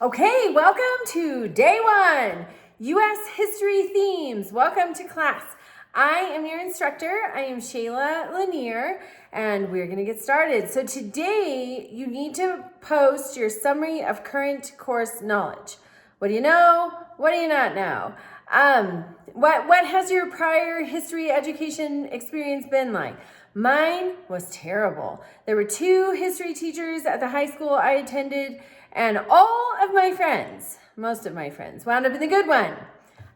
Okay, welcome to day one, U.S. History Themes. Welcome to class. I am your instructor. I am Shayla Lanier, and we're going to get started. So today, you need to post your summary of current course knowledge. What do you know? What do you not know? What has your prior history education experience been like? Mine was terrible. There were 2 history teachers at the high school I attended, and all of my friends, most of my friends, wound up in the good one.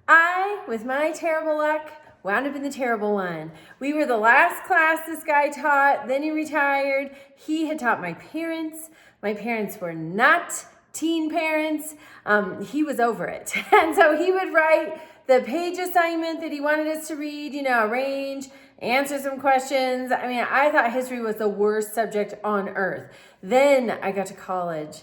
I, with my terrible luck, wound up in the terrible one. We were the last class this guy taught, then he retired. He had taught my parents. My parents were not teen parents. He was over it. And so he would write the page assignment that he wanted us to read, arrange, answer some questions. I mean, I thought history was the worst subject on earth. Then I got to college,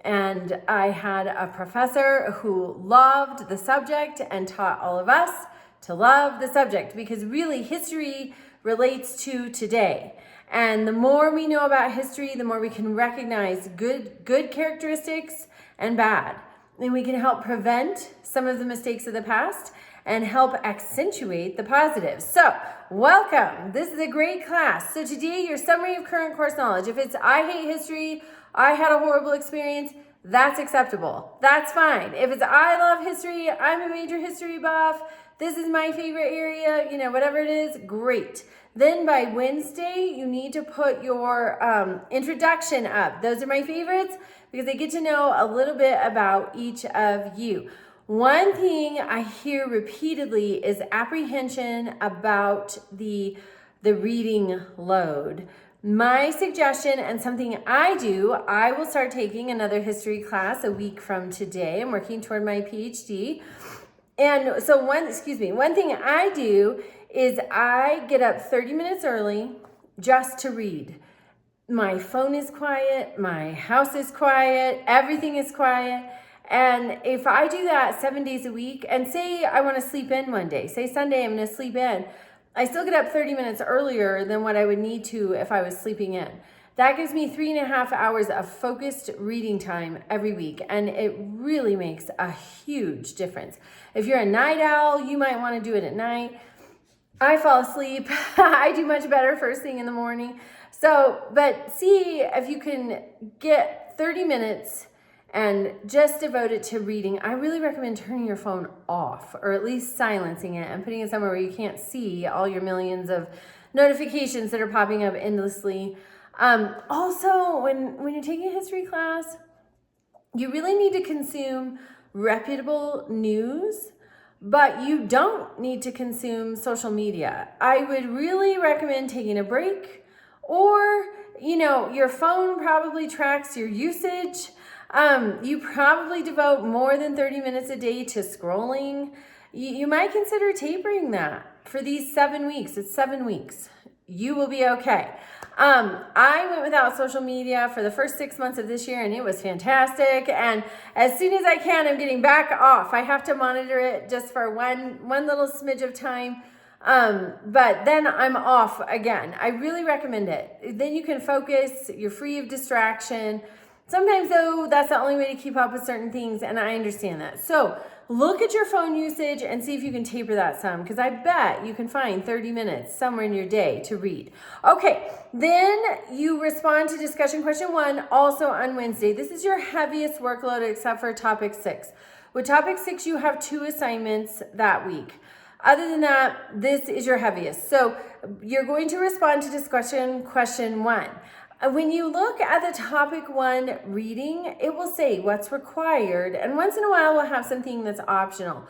and I had a professor who loved the subject and taught all of us to love the subject, because really history relates to today. And the more we know about history, the more we can recognize good characteristics and bad. And we can help prevent some of the mistakes of the past and help accentuate the positives. So, welcome. This is a great class. So today, your summary of current course knowledge. If it's I hate history, I had a horrible experience, that's acceptable. That's fine. If it's I love history, I'm a major history buff, this is my favorite area, whatever it is, great. Then by Wednesday, you need to put your introduction up. Those are my favorites because they get to know a little bit about each of you. One thing I hear repeatedly is apprehension about the reading load. My suggestion, and something I do, I will start taking another history class a week from today. I'm working toward my PhD. And so one thing I do is I get up 30 minutes early just to read. My phone is quiet, my house is quiet, everything is quiet. And if I do that 7 days a week, and say I want to sleep in one day, say Sunday I'm going to sleep in, I still get up 30 minutes earlier than what I would need to if I was sleeping in. That gives me 3.5 hours of focused reading time every week, and it really makes a huge difference. If you're a night owl, you might want to do it at night. I fall asleep. I do much better first thing in the morning. But see if you can get 30 minutes and just devote it to reading. I really recommend turning your phone off, or at least silencing it and putting it somewhere where you can't see all your millions of notifications that are popping up endlessly. Also, when you're taking a history class, you really need to consume reputable news, but you don't need to consume social media. I would really recommend taking a break, or, your phone probably tracks your usage. You probably devote more than 30 minutes a day to scrolling. You might consider tapering that for these 7 weeks. It's 7 weeks. You will be okay. I went without social media for the first 6 months of this year, and it was fantastic. And as soon as I can, I'm getting back off. I have to monitor it just for one little smidge of time. But then I'm off again. I really recommend it. Then you can focus. You're free of distraction. Sometimes, though, that's the only way to keep up with certain things, and I understand that. So look at your phone usage and see if you can taper that some, because I bet you can find 30 minutes somewhere in your day to read. Okay, then you respond to discussion question 1 also on Wednesday. This is your heaviest workload except for topic 6. With topic 6, you have 2 assignments that week. Other than that, this is your heaviest. So you're going to respond to discussion question 1. When you look at the topic 1 reading, it will say what's required, and once in a while we'll have something that's optional.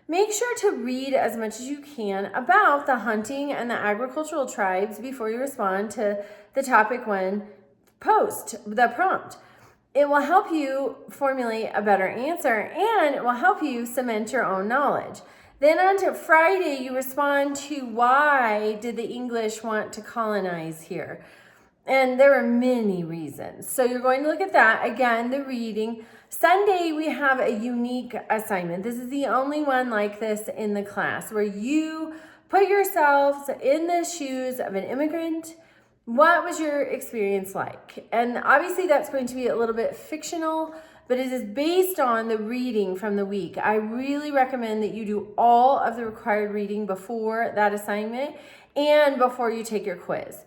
Make sure to read as much as you can about the hunting and the agricultural tribes before you respond to the topic 1 the prompt. It will help you formulate a better answer, and it will help you cement your own knowledge. Then on to Friday, you respond to why did the English want to colonize here? And there are many reasons. So you're going to look at that. Again, the reading. Sunday, we have a unique assignment. This is the only one like this in the class, where you put yourselves in the shoes of an immigrant. What was your experience like? And obviously that's going to be a little bit fictional, but it is based on the reading from the week. I really recommend that you do all of the required reading before that assignment and before you take your quiz.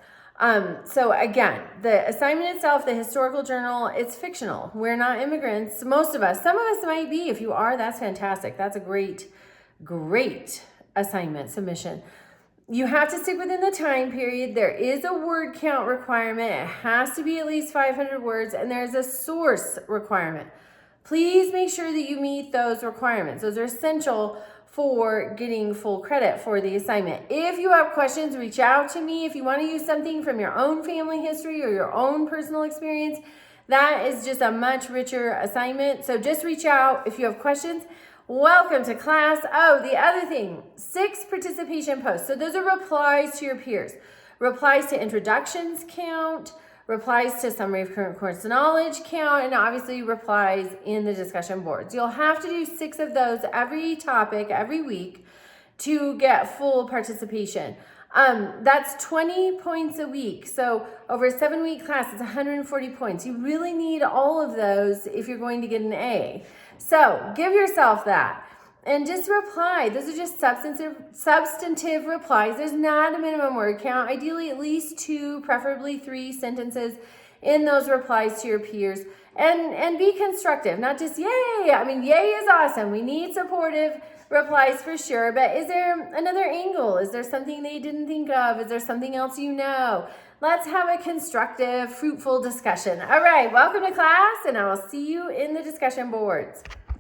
So again, the assignment itself, the historical journal, it's fictional. We're not immigrants. Most of us, some of us might be. If you are, that's fantastic. That's a great assignment submission. You have to stick within the time period. There is a word count requirement. It has to be at least 500 words, and there's a source requirement. Please make sure that you meet those requirements. Those are essential for getting full credit for the assignment. If you have questions, reach out to me. If you want to use something from your own family history or your own personal experience, that is just a much richer assignment. So just reach out if you have questions. Welcome to class. Oh, the other thing, 6 participation posts. So those are replies to your peers. Replies to introductions count, replies to summary of current course knowledge count, and obviously replies in the discussion boards. You'll have to do 6 of those every topic, every week to get full participation. That's 20 points a week. So over a 7-week class, it's 140 points. You really need all of those if you're going to get an A. So give yourself that and just reply. Those are just substantive replies. There's not a minimum word count. Ideally, at least 2, preferably 3 sentences in those replies to your peers, and be constructive, not just yay. I mean, yay is awesome. We need supportive replies for sure, but is there another angle? Is there something they didn't think of? Is there something else you know? Let's have a constructive, fruitful discussion. All right, welcome to class, and I will see you in the discussion boards.